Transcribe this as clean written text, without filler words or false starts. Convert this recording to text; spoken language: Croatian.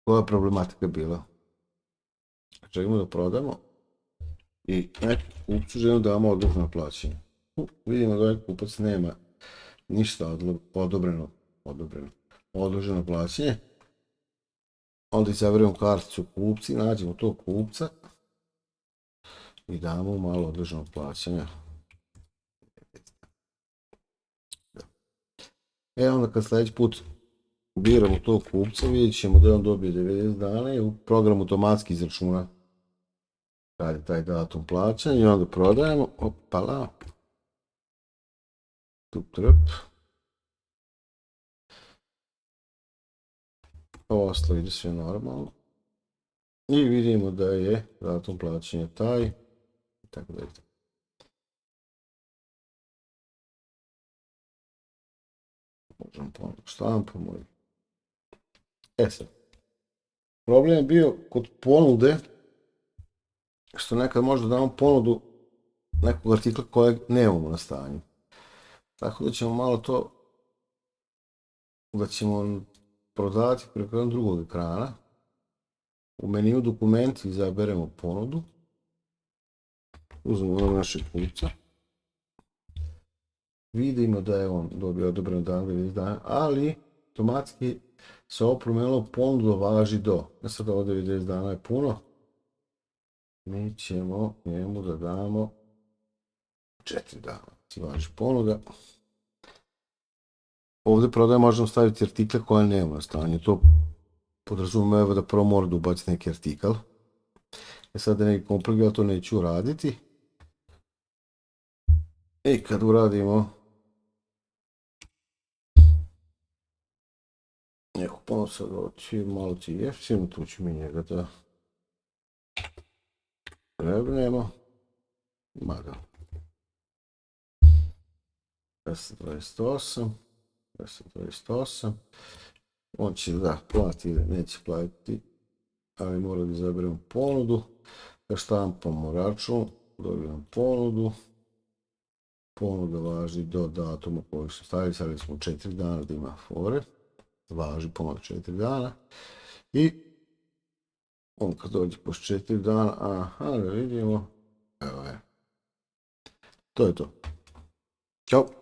koja problematika bila. Čekamo da prodamo i neku kupcu želimo da damo odluku na plaćanje. Vidimo da ovaj kupac nema ništa odobreno, odloženo plaćanje. Onda izaberemo karticu kupci, nađemo tog kupca i damo malo odloženog plaćanja. Onda kad sljedeći put biramo tog kupca, vidjet ćemo da on dobije 90 dana i u programu automatski izračuna kad je taj datum plaćanja i onda prodajemo. Opala. Tup. Ostalo ide sve normalno. I vidimo da je datum plaćanja taj. I tako da ide. Možemo ponovno štampamo. Sad. Problem je bio kod ponude, što nekad možda damo ponudu nekog artikla kojeg nemamo na stanju. Tako da ćemo malo to, da ćemo prodati preko jednog drugog ekrana. U meniju dokumenti izaberemo ponudu. Uzmemo ovog našeg kupca. Vidimo da je on dobio odobreno dan 90 dana, ali automatski se ovo promijenilo, ponuda važi do. Sada ovo 90 dana je puno. Mi ćemo njemu da damo 4 dana. Važi ponuda. Ovdje prodaje možemo staviti artikle koje nema na stanju. To podrazumijeva da prvo mora da ubaciti neki artikl. Sad da neki komplet, ja to neću uraditi. I kad uradimo neku ponudu, sad oći malo će jeftino, tu ću mi njega da prebnemo. Mada. 1028. On će da plati ili neće platiti, ali mora da izaberemo ponudu. Da štampamo račun, dobijemo ponudu. Ponuda važi do datuma koji smo stavili smo 4 dana da ima fore. Važi ponuda 4 dana. I on kad dođe pošto 4 dana, da vidimo. Evo je. To je to. Ćao.